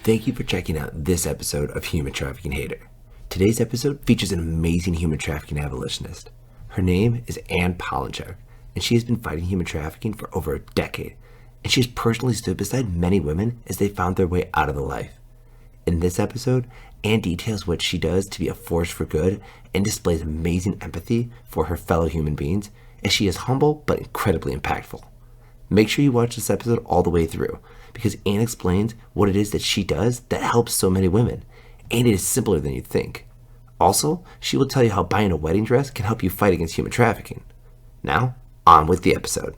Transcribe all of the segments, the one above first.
Thank you for checking out this episode of Human Trafficking Hater. Today's episode features an amazing human trafficking abolitionist. Her name is Anne Pollinchuk, and she has been fighting human trafficking for over a decade, and she has personally stood beside many women as they found their way out of the life. In this episode, Anne details what she does to be a force for good and displays amazing empathy for her fellow human beings, as she is humble but incredibly impactful. Make sure you watch this episode all the way through, because Anne explains what it is that she does that helps so many women, and it is simpler than you think. Also, she will tell you how buying a wedding dress can help you fight against human trafficking. Now, on with the episode.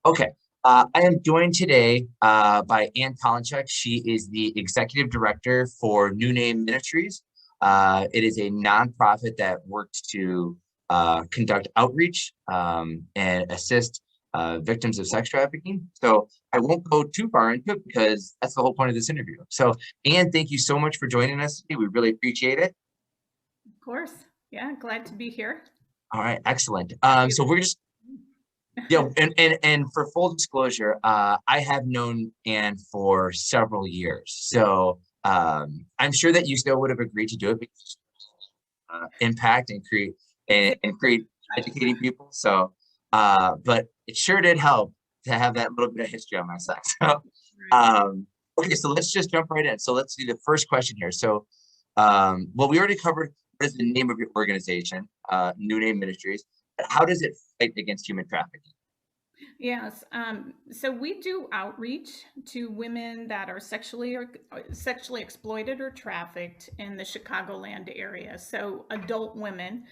Okay, I am joined today by Anne Pollinchuk. She is the executive director for New Name Ministries. It is a nonprofit that works to conduct outreach and assist victims of sex trafficking. So I won't go too far into it because that's the whole point of this interview. So Anne, thank you so much for joining us today. We really appreciate it. Of course. Yeah, glad to be here. All right, excellent. So we're just, and for full disclosure, I have known Anne for several years. So I'm sure that you still would have agreed to do it because impact and create educating people. So but it sure did help to have that little bit of history on my side. So okay, so let's just jump right in. So let's do the first question here. So well, we already covered what is the name of your organization, New Name Ministries, but how does it fight against human trafficking? Yes. So we do outreach to women that are sexually exploited or trafficked in the Chicagoland area. So adult women.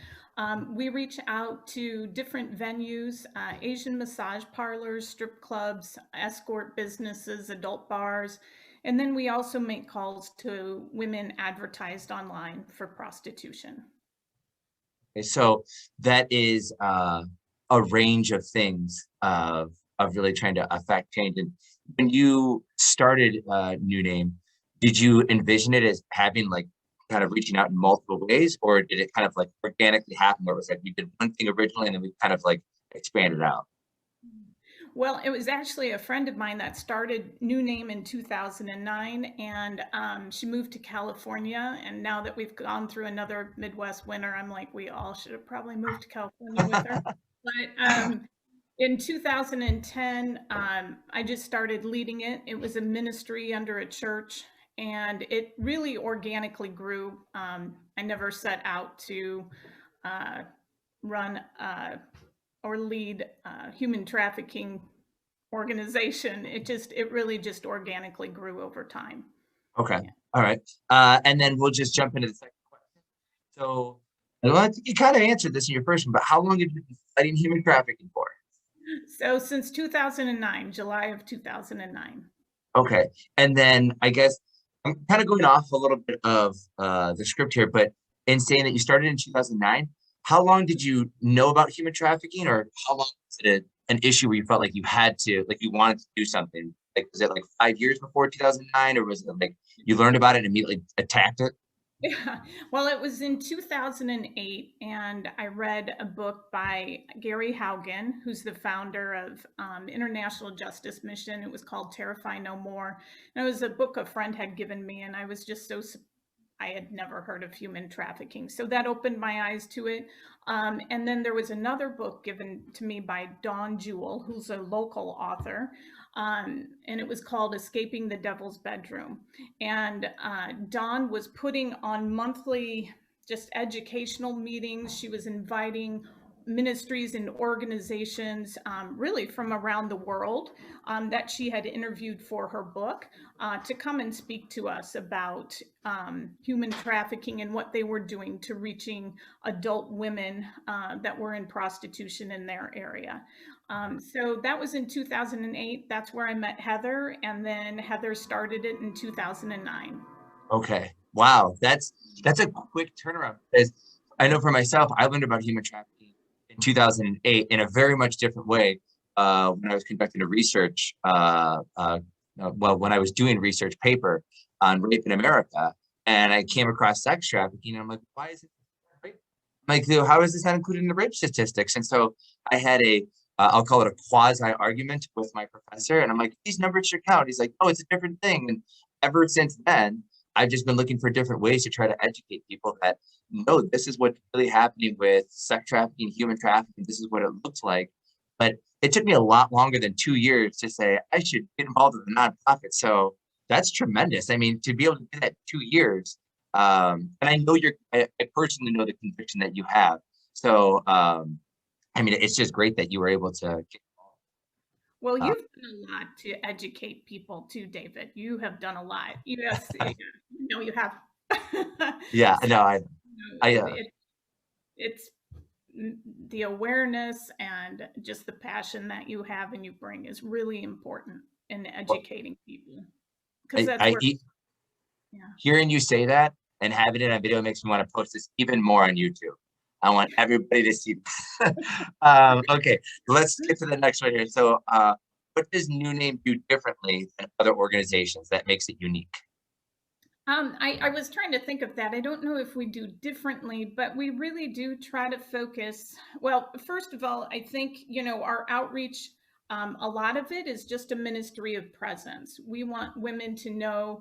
We reach out to different venues, Asian massage parlors, strip clubs, escort businesses, adult bars. And then we also make calls to women advertised online for prostitution. Okay, so that is a range of things of really trying to affect change. And when you started New Name, did you envision it as having like kind of reaching out in multiple ways, or did it kind of like organically happen where it was like we did one thing originally and then we kind of like expanded out? Well, it was actually a friend of mine that started New Name in 2009, and she moved to California. And now that we've gone through another Midwest winter, I'm like, we all should have probably moved to California with her. But in 2010, I just started leading it. It was a ministry under a church, and it really organically grew. I never set out to uh, run or lead human trafficking organization. It really just organically grew over time. Okay. Yeah. All right. And then we'll just jump into the second question. So I think you kind of answered this in your first one, but how long have you been fighting human trafficking for? So since 2009, July of 2009. Okay. And then I guess I'm kind of going off a little bit of the script here, but in saying that you started in 2009, how long did you know about human trafficking, or how long was it an issue where you felt like you had to, like you wanted to do something? Like, was it like 5 years before 2009, or was it like you learned about it and immediately attacked it? Yeah. Well, it was in 2008, and I read a book by Gary Haugen, who's the founder of International Justice Mission. It was called Terrify No More. And it was a book a friend had given me, and I was just I had never heard of human trafficking. So that opened my eyes to it. And then there was another book given to me by Dawn Jewell, who's a local author. And it was called Escaping the Devil's Bedroom. And Dawn was putting on monthly just educational meetings. She was inviting ministries and organizations really from around the world that she had interviewed for her book to come and speak to us about human trafficking and what they were doing to reaching adult women that were in prostitution in their area. So that was in 2008. That's where I met Heather, and then Heather started it in 2009. Okay. Wow. That's a quick turnaround, because I know for myself, I learned about human trafficking in 2008 in a very much different way when I was conducting a research, well, when I was doing research paper on rape in America, and I came across sex trafficking, and I'm like, why is it rape? I'm like, how is this not included in the rape statistics? And so I had I'll call it a quasi argument with my professor. And I'm like, these numbers should count. He's like, oh, it's a different thing. And ever since then, I've just been looking for different ways to try to educate people that, no, this is what's really happening with sex trafficking, human trafficking. This is what it looks like. But it took me a lot longer than 2 years to say I should get involved with a nonprofit. So that's tremendous. I mean, to be able to do that 2 years, and I know I personally know the conviction that you have. So, I mean, it's just great that you were able to get involved. Well, Uh, you've done a lot to educate people too, David. You have done a lot. Yes, you have. yeah, So, no, I, it's the awareness and just the passion that you have and you bring is really important in educating people because that's I where, yeah. hearing you say that and having it on video makes me want to post this even more on YouTube. I want everybody to see this. Okay, let's get to the next one here. So, what does New Name do differently than other organizations that makes it unique? I was trying to think of that. I don't know if we do differently, but we really do try to focus. Well, first of all, I think, our outreach, a lot of it is just a ministry of presence. We want women to know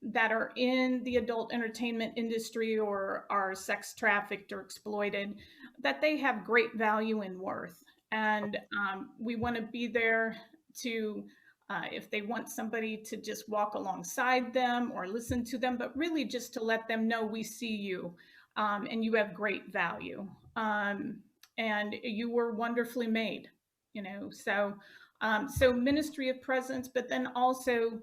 that are in the adult entertainment industry or are sex trafficked or exploited, that they have great value and worth. And we want to be there to if they want somebody to just walk alongside them or listen to them, but really just to let them know we see you and you have great value and you were wonderfully made, so ministry of presence, but then also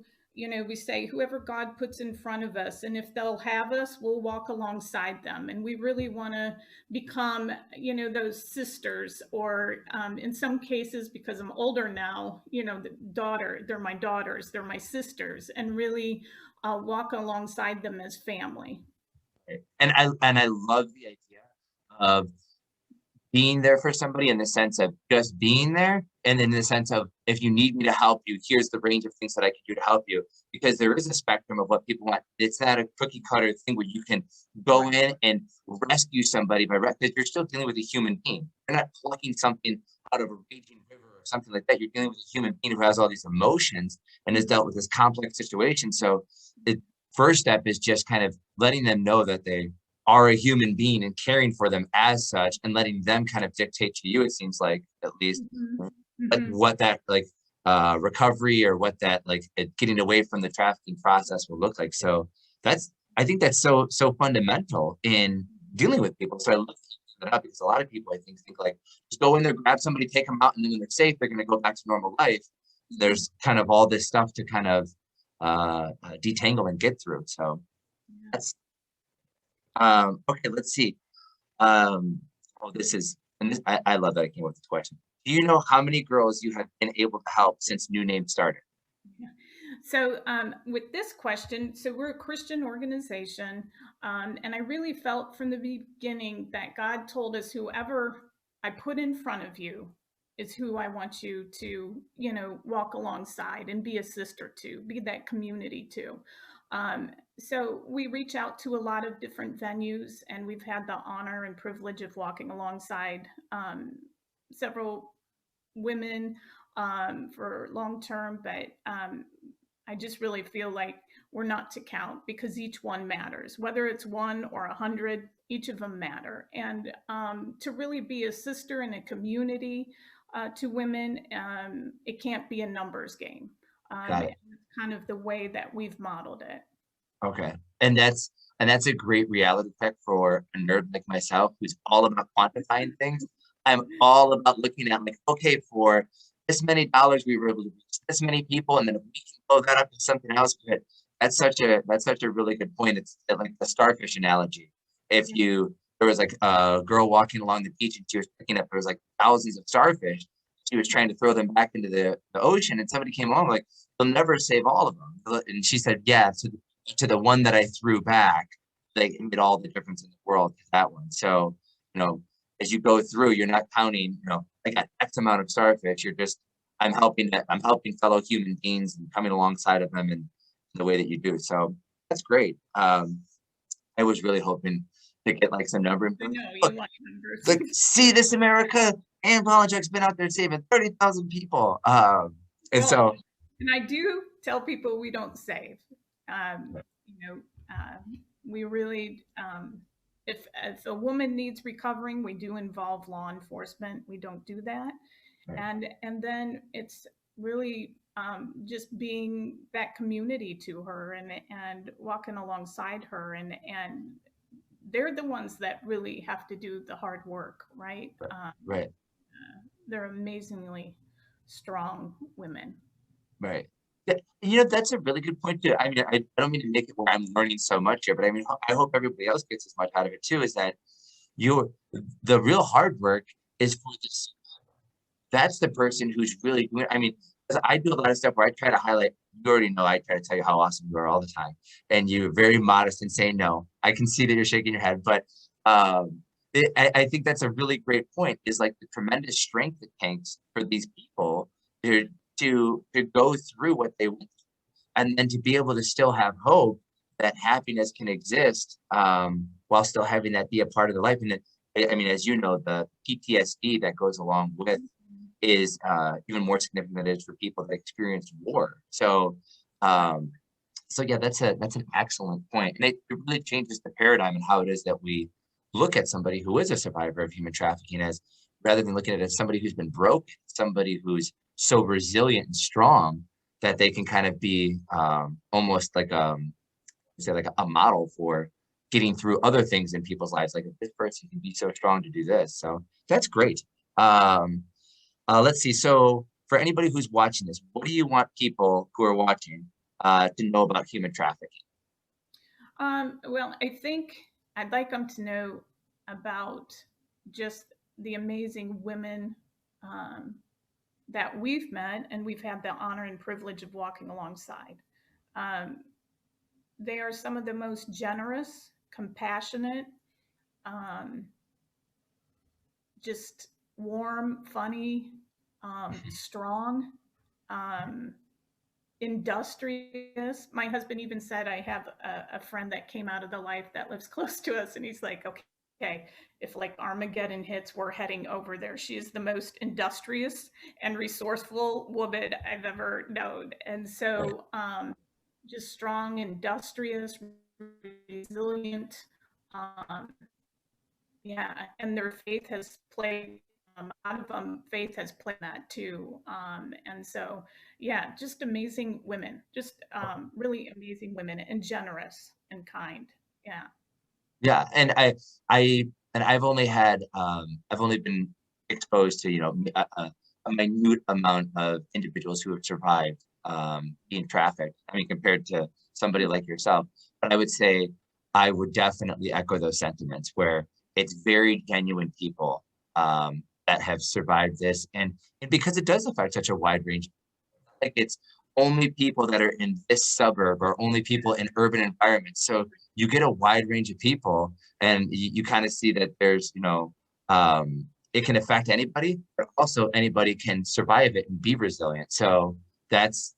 we say whoever God puts in front of us, and if they'll have us, we'll walk alongside them. And we really want to become, those sisters, or in some cases, because I'm older now, they're my daughters, they're my sisters, and really walk alongside them as family. And I love the idea of being there for somebody in the sense of just being there, and in the sense of, if you need me to help you, here's the range of things that I can do to help you, because there is a spectrum of what people want. It's not a cookie cutter thing where you can go Right. in and rescue somebody because you're still dealing with a human being. You're not plucking something out of a raging river or something like that. You're dealing with a human being who has all these emotions and has dealt with this complex situation. So the first step is just kind of letting them know that they are a human being and caring for them as such, and letting them kind of dictate to you, it seems like, at least, Hmm. Hmm. what that like recovery, or what that like getting away from the trafficking process will look like. So that's, I think that's so fundamental in dealing with people. So I look that up because a lot of people, I think like, just go in there, grab somebody, take them out, and then when they're safe, they're going to go back to normal life. There's kind of all this stuff to kind of detangle and get through. So that's okay. Let's see. Oh, this is, and this, I love that I came up with this question. Do you know how many girls you have been able to help since New Name started? So, with this question, so we're a Christian organization, and I really felt from the beginning that God told us, whoever I put in front of you is who I want you to, walk alongside and be a sister to, be that community to. So we reach out to a lot of different venues, and we've had the honor and privilege of walking alongside several women for long term, but I just really feel like we're not to count because each one matters. Whether it's one or 100, each of them matter. And to really be a sister in a community to women, it can't be a numbers game. Got It's it. kind of the way that we've modeled it. Okay. And that's a great reality check for a nerd like myself who's all about quantifying things. I'm all about looking at like, okay, for this many dollars we were able to reach this many people, and then if we can blow that up to something else. But that's such a really good point. It's like the starfish analogy. If Yeah. you There was like a girl walking along the beach and she was picking up, there was like thousands of starfish. She was trying to throw them back into the ocean, and somebody came along like, they'll never save all of them. And she said, yeah, to the one that I threw back, like, it made all the difference in the world to that one. So, as you go through, you're not counting, I got X amount of starfish. You're just, I'm helping fellow human beings and coming alongside of them in the way that you do. So that's great. I was really hoping to get like some number. I know Look, you want numbers. like, see this, America? Ann Polachek's been out there saving 30,000 people. And Well, so, and I do tell people we don't save. You know, we really, if a woman needs recovering, we do involve law enforcement. We don't do that, right, and then it's really just being that community to her and walking alongside her and they're the ones that really have to do the hard work, right? right, right, They're amazingly strong women. right. Yeah, that's a really good point too. I mean, I don't mean to make it where I'm learning so much here, but I mean, I hope everybody else gets as much out of it too, is that you're the real hard work is for this. That's the person who's really doing, I mean, 'cause I do a lot of stuff where I try to highlight, you already know I try to tell you how awesome you are all the time. And you're very modest in saying no. I can see that you're shaking your head, but I think that's a really great point, is like the tremendous strength it takes for these people to to go through what they went through, and then to be able to still have hope that happiness can exist, while still having that be a part of their life. And I mean, as you know, the PTSD that goes along with is even more significant than it is for people that experience war. So, um, so yeah, that's an excellent point, and it really changes the paradigm and how it is that we look at somebody who is a survivor of human trafficking, as rather than looking at it as somebody who's been broken, somebody who's so resilient and strong that they can kind of be almost like say like a model for getting through other things in people's lives. Like if this person can be so strong to do this, so that's great. Um, let's see. So for anybody who's watching this, what do you want people who are watching to know about human trafficking? Well, I think I'd like them to know about just the amazing women um, that we've met and we've had the honor and privilege of walking alongside. Um, they are some of the most generous, compassionate, um, just warm, funny, strong, um, industrious. My husband even said, I have a friend that came out of the life that lives close to us, and he's like, okay, if like Armageddon hits, we're heading over there. She is the most industrious and resourceful woman I've ever known. And Right. so, just strong, industrious, resilient. Um, yeah, and their faith has played, out of them, faith has played that too. And so, yeah, just amazing women, just really amazing women and generous and kind. Yeah. Yeah, and I've only been exposed to, a minute amount of individuals who have survived being trafficked. I mean, compared to somebody like yourself, but I would say I would definitely echo those sentiments where it's very genuine people that have survived this, and because it does affect such a wide range, like it's only people that are in this suburb or only people in urban environments. So you get a wide range of people, and you kind of see that there's, it can affect anybody, but also anybody can survive it and be resilient. So that's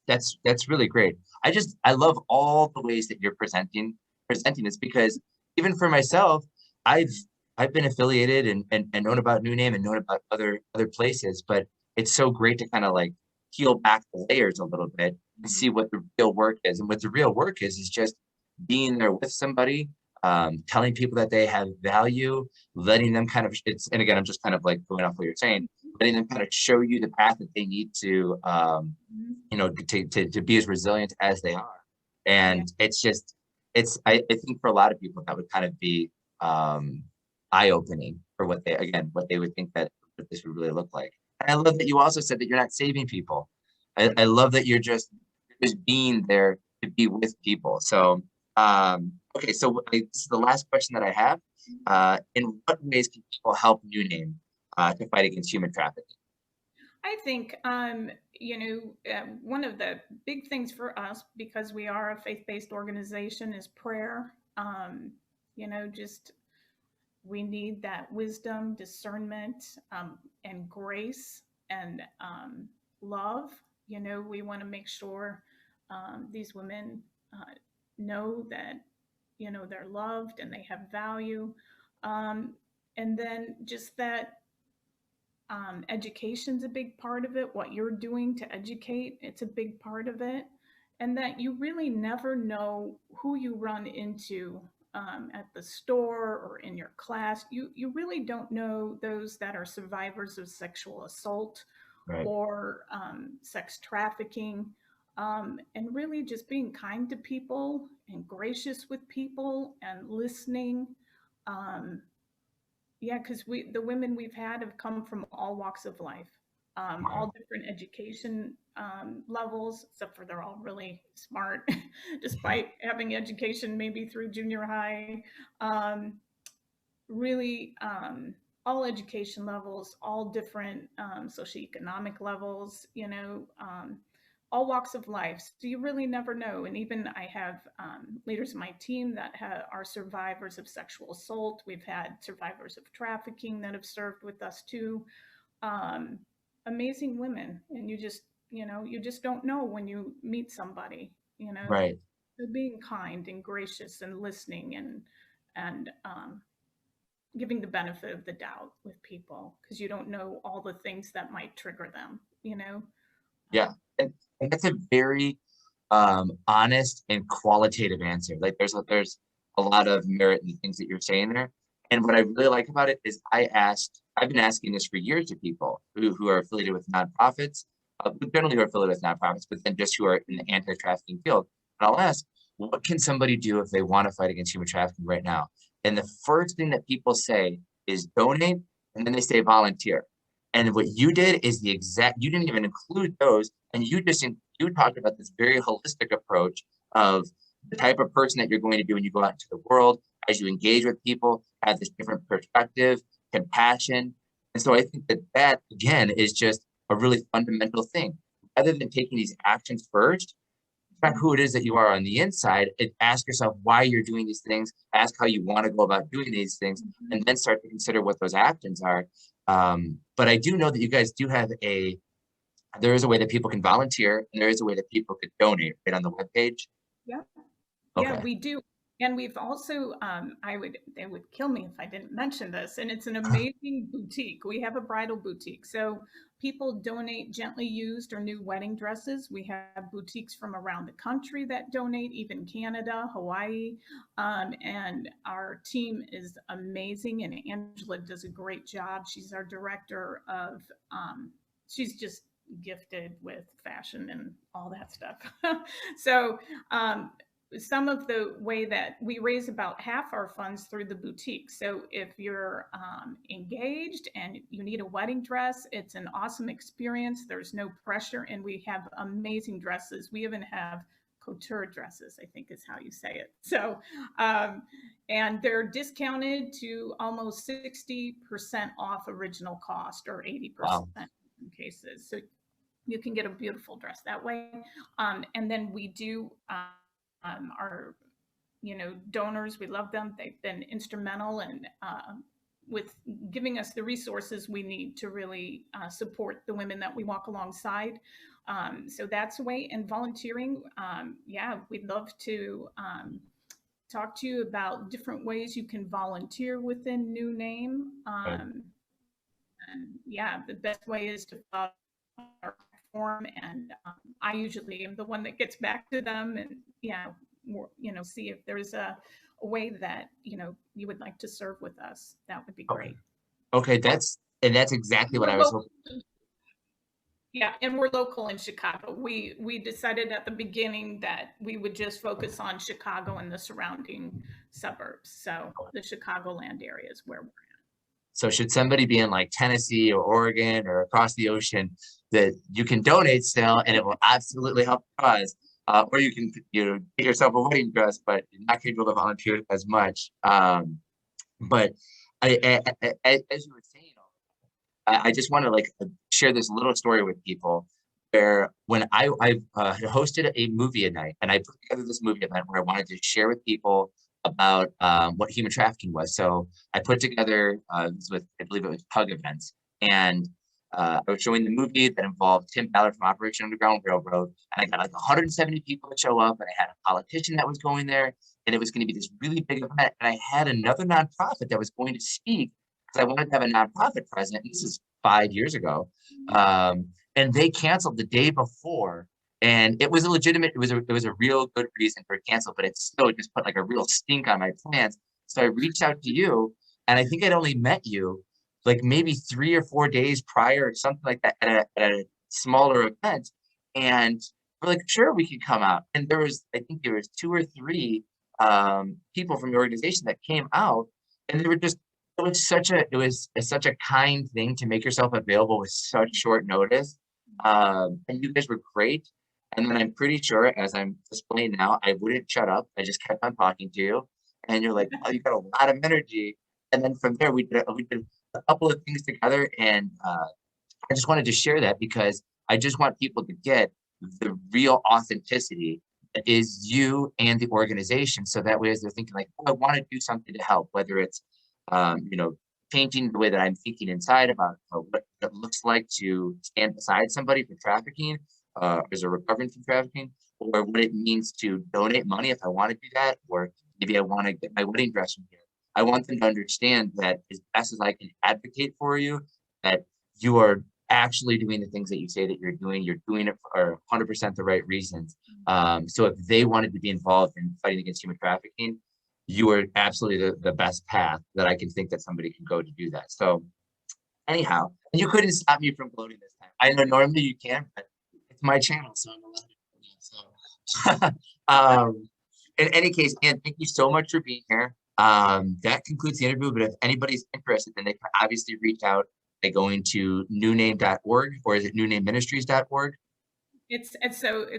really great. I love all the ways that you're presenting this, because even for myself, I've I've been affiliated and known about New Name and known about other places, but it's so great to kind of like peel back the layers a little bit and see what the real work is. And what the real work is just being there with somebody, telling people that they have value, letting them kind of, and again, I'm just kind of like going off what you're saying, letting them kind of show you the path that they need to, to be as resilient as they are. Yeah. And it's just, I think for a lot of people that would kind of be eye-opening for what they would think that what this would really look like. And I love that you also said that you're not saving people. I love that you're just being there to be with people. So, okay, so this is the last question that I have. In what ways can people help New Name to fight against human trafficking? I think, one of the big things for us, because we are a faith based organization, is prayer. Just we need that wisdom, discernment, and grace and love. We want to make sure these women know that they're loved and they have value, and then just that education's a big part of it. What you're doing to educate, it's a big part of it. And that you really never know who you run into at the store or in your class. You really don't know those that are survivors of sexual assault Right. or sex trafficking. And really just being kind to people and gracious with people and listening. Um, yeah, because the women we've had have come from all walks of life, Wow. all different education levels, except for they're all really smart, despite having education maybe through junior high. Um, really, all education levels, all different socioeconomic levels, all walks of life. So you really never know. And even I have leaders in my team that are survivors of sexual assault. We've had survivors of trafficking that have served with us too. Um, Amazing women, and you just don't know when you meet somebody. Right. So being kind and gracious and listening and giving the benefit of the doubt with people because you don't know all the things that might trigger them. Yeah. And that's a very honest and qualitative answer. Like there's a lot of merit in the things that you're saying there. And what I really like about it is I've been asking this for years to people who are affiliated with nonprofits, generally who are affiliated with nonprofits, but then just who are in the anti-trafficking field. And I'll ask, what can somebody do if they want to fight against human trafficking right now? And the first thing that people say is donate, and then they say volunteer. And what you did is you didn't even include those. And you talked about this very holistic approach of the type of person that you're going to be when you go out into the world, as you engage with people, have this different perspective, compassion. And so I think that again is just a really fundamental thing. Rather than taking these actions first, track who it is that you are on the inside and ask yourself why you're doing these things, ask how you want to go about doing these things, Mhm. and then start to consider what those actions are. But I do know that you guys do have there is a way that people can volunteer and there is a way that people could donate right on the webpage. Yeah. Yeah, Okay. we do. And we've also, they would kill me if I didn't mention this, and it's an amazing boutique. We have a bridal boutique. So people donate gently used or new wedding dresses. We have boutiques from around the country that donate, even Canada, Hawaii. And our team is amazing, and Angela does a great job. She's our director of, she's just gifted with fashion and all that stuff. So, um, some of the way that we raise about half our funds through the boutique. So if you're engaged and you need a wedding dress, it's an awesome experience. There's no pressure, and we have amazing dresses. We even have couture dresses, I think is how you say it. So, and they're discounted to almost 60% off original cost or 80% Wow. in cases. So you can get a beautiful dress that way. And then we do our donors. We love them. They've been instrumental in with giving us the resources we need to really support the women that we walk alongside. So that's a way. And volunteering, yeah, we'd love to talk to you about different ways you can volunteer within New Name. Right. And yeah, the best way is to follow our platform, and I usually am the one that gets back to them, and yeah, see if there's a way that you would like to serve with us. That would be Okay. great. Okay. That's exactly what We're I was local, hoping. yeah, and we're local in Chicago. We decided at the beginning that we would just focus on Chicago and the surrounding suburbs. So the Chicagoland area is where we're at. So should somebody be in like Tennessee or Oregon or across the ocean, that you can donate still and it will absolutely help the cause. Or you can get yourself a wedding dress, but you're not able to volunteer as much. But as you were saying, I just want to share this little story with people where when I hosted a movie night and I put together this movie event where I wanted to share with people about what human trafficking was. So I put together this with, I believe it was Pug Events, and I was showing the movie that involved Tim Ballard from Operation Underground Railroad, and I got like 170 people to show up, and I had a politician that was going there, and it was going to be this really big event, and I had another nonprofit that was going to speak because I wanted to have a nonprofit present. And this is 5 years ago. And they canceled the day before. And it was a legitimate, it was a real good reason for cancel, but it still just put like a real stink on my plans. So I reached out to you, and I think I'd only met you like maybe 3 or 4 days prior or something like that at a smaller event. And we're like, sure, we could come out. And I think there was 2 or 3 people from the organization that came out, and they were just, it was such a kind thing to make yourself available with such short notice. And you guys were great. And then I'm pretty sure, as I'm displaying now, I wouldn't shut up. I just kept on talking to you. And you're like, oh, you got a lot of energy. And then from there, we did a couple of things together. And I just wanted to share that because I just want people to get the real authenticity that is you and the organization. So that way, as they're thinking like, oh, I want to do something to help, whether it's, changing the way that I'm thinking inside about what it looks like to stand beside somebody for trafficking, as a recovering from trafficking, or what it means to donate money if I want to do that, or maybe I want to get my wedding dress from here. I want them to understand that as best as I can advocate for you, that you are actually doing the things that you say that you're doing it for 100% the right reasons. So if they wanted to be involved in fighting against human trafficking, you are absolutely the best path that I can think that somebody can go to do that. So anyhow, and you couldn't stop me from gloating this time. I know normally you can, but it's my channel, so I'm allowed to. So in any case, Ann, thank you so much for being here. That concludes the interview, but if anybody's interested, then they can obviously reach out by going to newname.org, or is it newnameministries.org? It's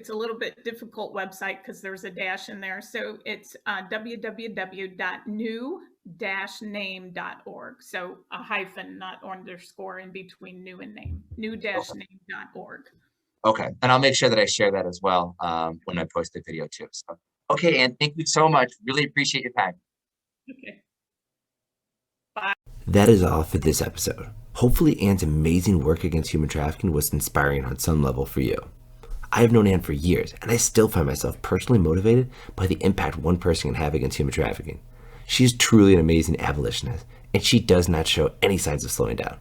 a little bit difficult website because there's a dash in there. So it's www.new-name.org. So a hyphen, not underscore in between new and name. new-name.org. Okay, and I'll make sure that I share that as well when I post the video too. So, okay, Ann, thank you so much. Really appreciate your time. Okay. Bye. That is all for this episode. Hopefully Ann's amazing work against human trafficking was inspiring on some level for you. I have known Ann for years, and I still find myself personally motivated by the impact one person can have against human trafficking. She is truly an amazing abolitionist, and she does not show any signs of slowing down.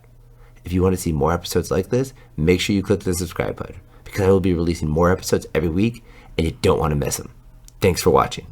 If you want to see more episodes like this, make sure you click the subscribe button, because I will be releasing more episodes every week, and you don't want to miss them. Thanks for watching.